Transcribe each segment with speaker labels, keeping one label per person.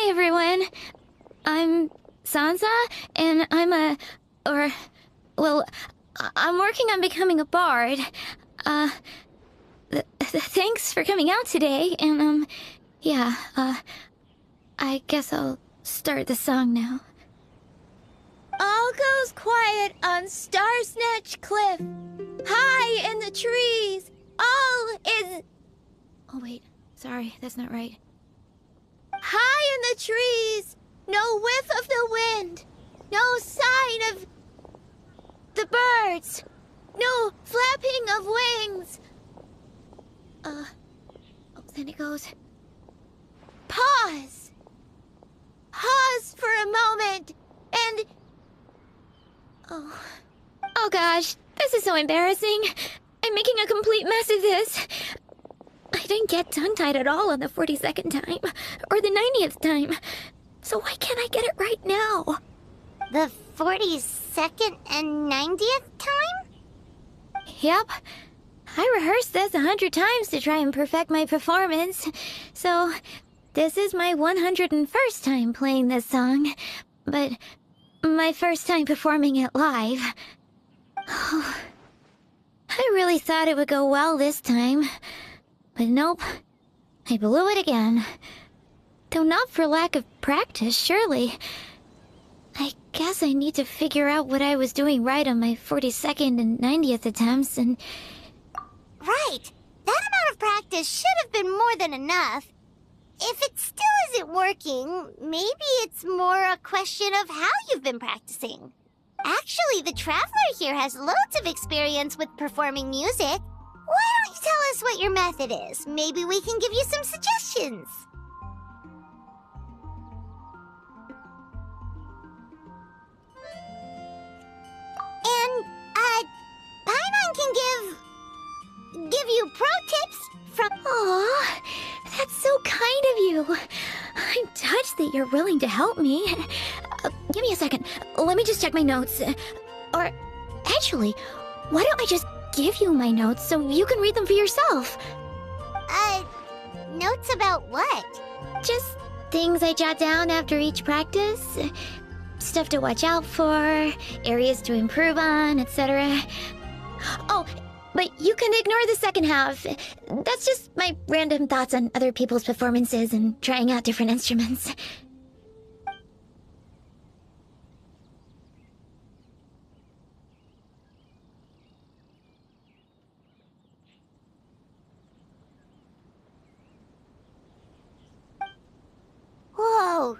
Speaker 1: Hi, everyone. I'm Sansa, and I'm working on becoming a bard. Thanks for coming out today, and, I guess I'll start the song now.
Speaker 2: All goes quiet on Star-Snatch Cliff. High in the trees, all is...
Speaker 1: Oh, wait. Sorry, that's not right.
Speaker 2: High in the trees, no whiff of the wind, no sign of the birds, no flapping of wings.
Speaker 1: Then it goes...
Speaker 2: Pause. Pause for a moment, and...
Speaker 1: Oh gosh, this is so embarrassing. I'm making a complete mess of this. I didn't get tongue-tied at all on the 42nd time, or the 90th time. So why can't I get it right now?
Speaker 3: The 42nd and 90th time?
Speaker 1: Yep. I rehearsed this 100 times to try and perfect my performance. So, this is my 101st time playing this song. But my first time performing it live. I really thought it would go well this time. But nope. I blew it again. Though not for lack of practice, surely. I guess I need to figure out what I was doing right on my 42nd and 90th attempts and...
Speaker 3: Right! That amount of practice should have been more than enough. If it still isn't working, maybe it's more a question of how you've been practicing. Actually, the Traveler here has loads of experience with performing music. Why don't you tell us what your method is? Maybe we can give you some suggestions. And, Pаймon can give you pro tips from...
Speaker 1: Aw, that's so kind of you. I'm touched that you're willing to help me. Give me a second. Let me just check my notes. Or, actually, why don't I just give you my notes so you can read them for yourself?
Speaker 3: Notes about what?
Speaker 1: Just things I jot down after each practice. Stuff to watch out for, areas to improve on, etc. Oh, but you can ignore the second half. That's just my random thoughts on other people's performances and trying out different instruments.
Speaker 3: Whoa!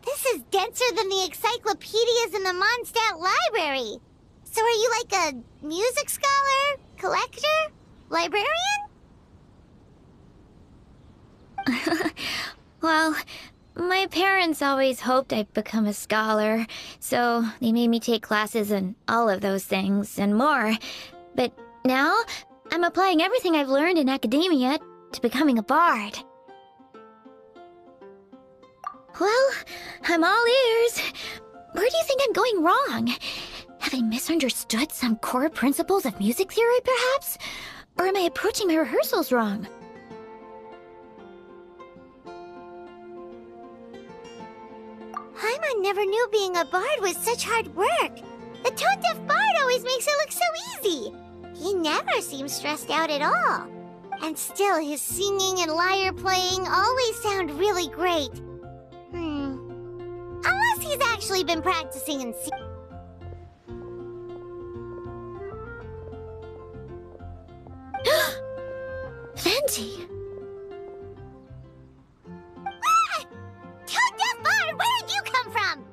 Speaker 3: This is denser than the encyclopedias in the Mодштadte library. So are you like a music scholar? Collector? Librarian?
Speaker 1: Well, my parents always hoped I'd become a scholar, so they made me take classes in all of those things and more. But now, I'm applying everything I've learned in academia to becoming a bard. Well, I'm all ears. Where do you think I'm going wrong? Have I misunderstood some core principles of music theory, perhaps? Or am I approaching my rehearsals wrong?
Speaker 3: Pаймon never knew being a bard was such hard work. The tone-deaf bard always makes it look so easy. He never seems stressed out at all. And still, his singing and lyre playing always sound really great. Unless he's actually been practicing and singing.
Speaker 1: Venti!
Speaker 3: Ah! Tone-deaf bard, where did you come from?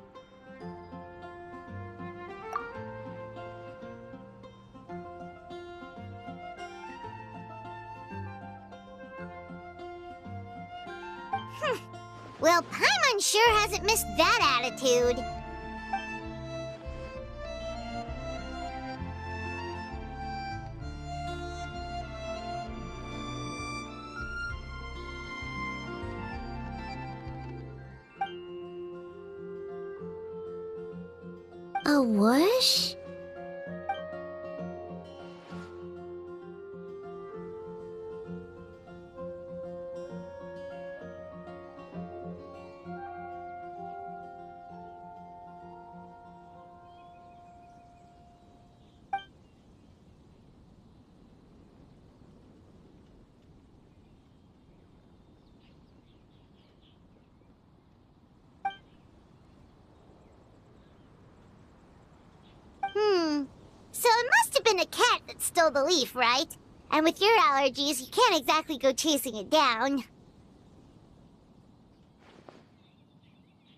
Speaker 3: Well, Pаймon sure hasn't missed that attitude.
Speaker 1: A whoosh?
Speaker 3: So it must have been a cat that stole the leaf, right? And with your allergies, you can't exactly go chasing it down.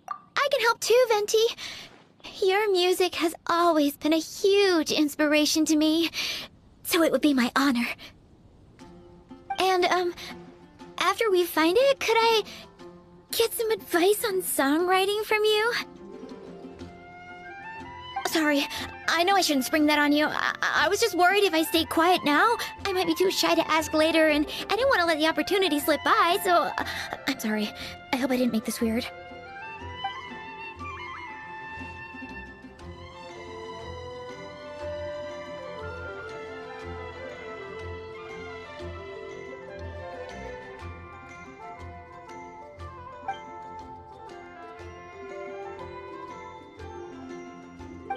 Speaker 1: I can help too, Venti. Your music has always been a huge inspiration to me, so it would be my honor. And, after we find it, could I get some advice on songwriting from you? Sorry, I know I shouldn't spring that on you. I was just worried if I stayed quiet now, I might be too shy to ask later, and I didn't want to let the opportunity slip by, so I'm sorry. I hope I didn't make this weird.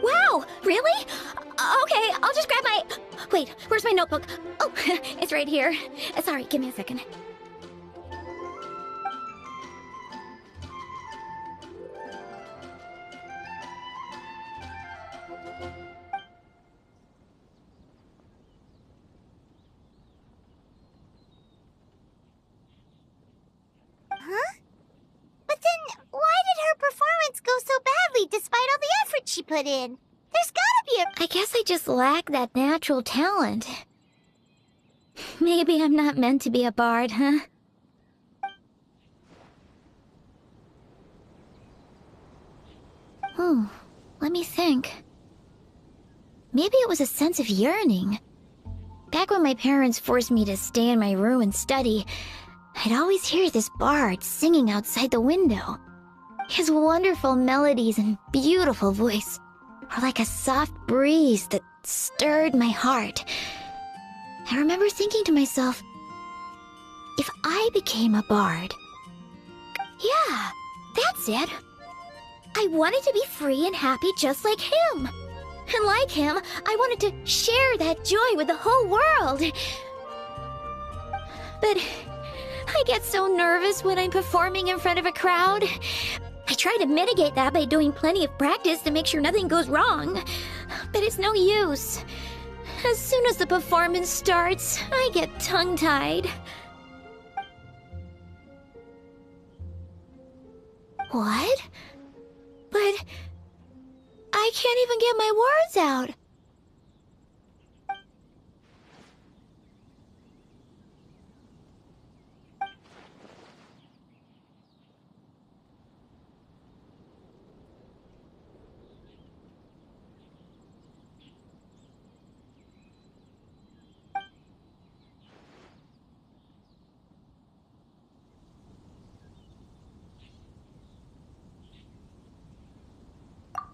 Speaker 1: Wow, really? Okay, I'll just grab my... Wait, where's my notebook? Oh, it's right here. Sorry, give me a second.
Speaker 3: Huh? But then, why did her performance go so badly despite all the effort she put in? There's gotta be a...
Speaker 1: I guess I just lack that natural talent. Maybe I'm not meant to be a bard, huh? Oh, let me think. Maybe it was a sense of yearning. Back when my parents forced me to stay in my room and study, I'd always hear this bard singing outside the window. His wonderful melodies and beautiful voice were like a soft breeze that stirred my heart. I remember thinking to myself, if I became a bard... Yeah, that's it. I wanted to be free and happy just like him. And like him, I wanted to share that joy with the whole world. But I get so nervous when I'm performing in front of a crowd. I try to mitigate that by doing plenty of practice to make sure nothing goes wrong. But it's no use. As soon as the performance starts, I get tongue-tied. What? But I can't even get my words out.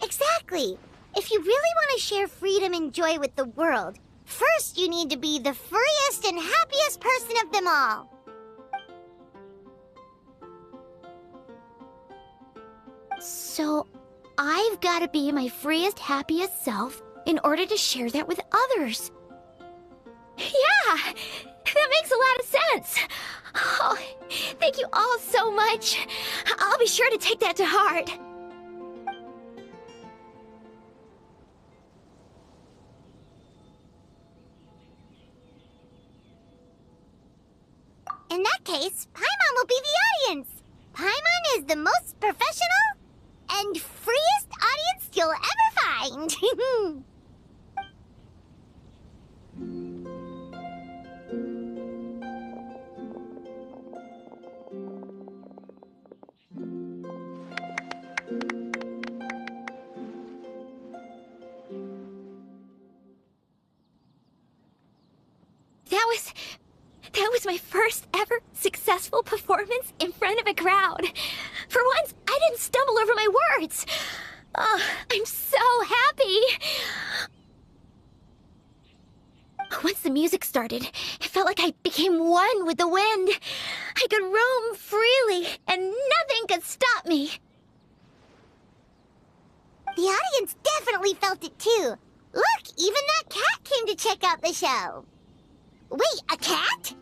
Speaker 3: Exactly. If you really want to share freedom and joy with the world, first you need to be the freest and happiest person of them all.
Speaker 1: So, I've got to be my freest, happiest self in order to share that with others. Yeah! That makes a lot of sense! Oh, thank you all so much. I'll be sure to take that to heart.
Speaker 3: In that case, Pаймон will be the audience. Pаймon is the most professional and freest audience you'll ever find.
Speaker 1: That was my first ever successful performance in front of a crowd. For once, I didn't stumble over my words. Oh, I'm so happy. Once the music started, it felt like I became one with the wind. I could roam freely, and nothing could stop me.
Speaker 3: The audience definitely felt it too. Look, even that cat came to check out the show. Wait, a cat?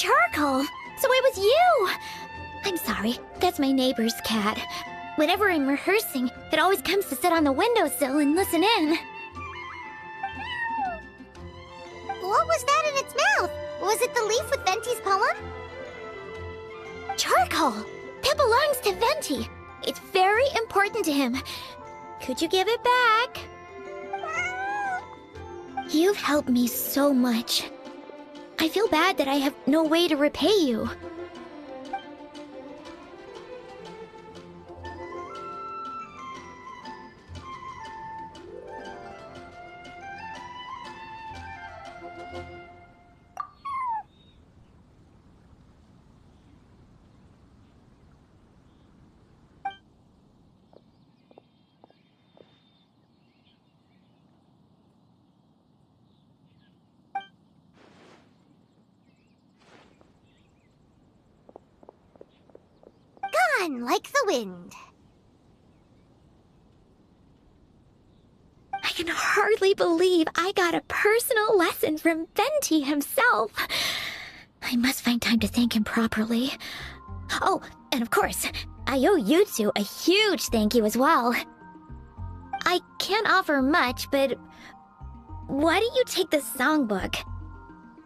Speaker 1: Charcoal! So it was you! I'm sorry, that's my neighbor's cat. Whenever I'm rehearsing, it always comes to sit on the windowsill and listen in.
Speaker 3: What was that in its mouth? Was it the leaf with Venti's poem?
Speaker 1: Charcoal! That belongs to Venti. It's very important to him. Could you give it back? You've helped me so much. I feel bad that I have no way to repay you.
Speaker 3: Gone like the wind.
Speaker 1: I can hardly believe I got a personal lesson from Venti himself. I must find time to thank him properly. Oh, and of course, I owe you two a huge thank you as well. I can't offer much, but why don't you take this songbook?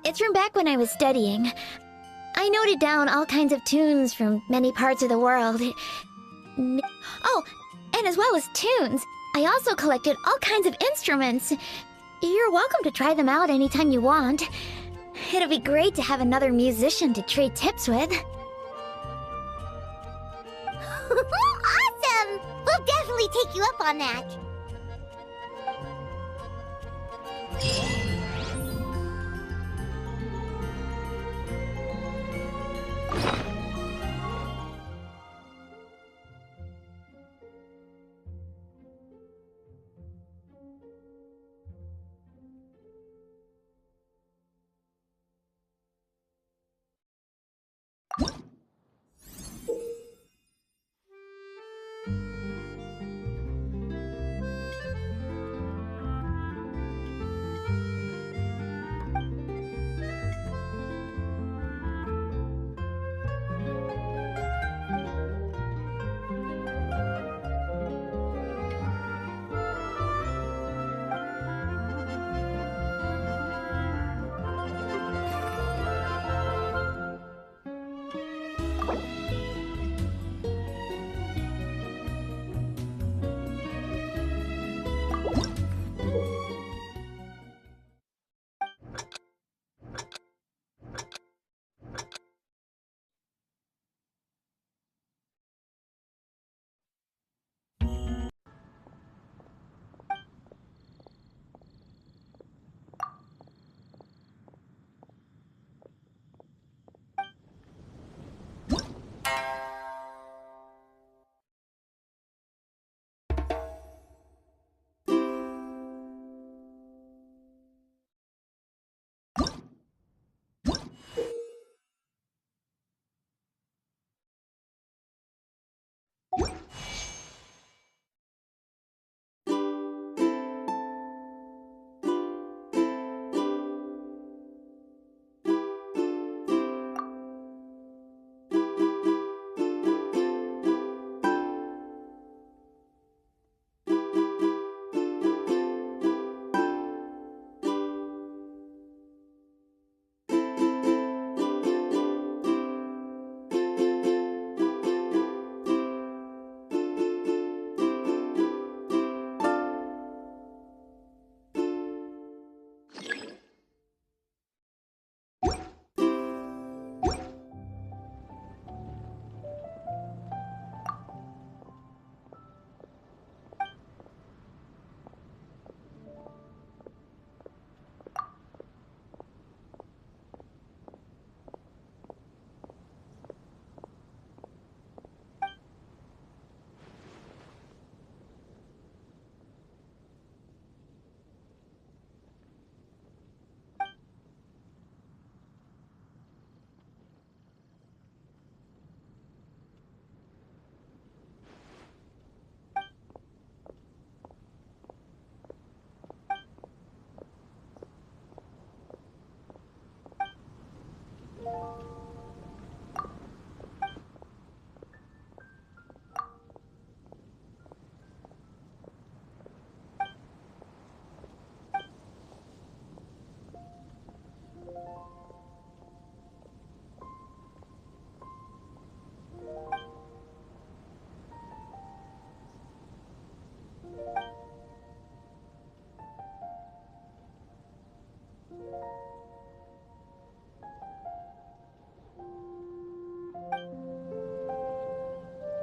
Speaker 1: It's from back when I was studying. I noted down all kinds of tunes from many parts of the world. Oh, and as well as tunes, I also collected all kinds of instruments. You're welcome to try them out anytime you want. It'll be great to have another musician to trade tips with.
Speaker 3: Awesome! We'll definitely take you up on that.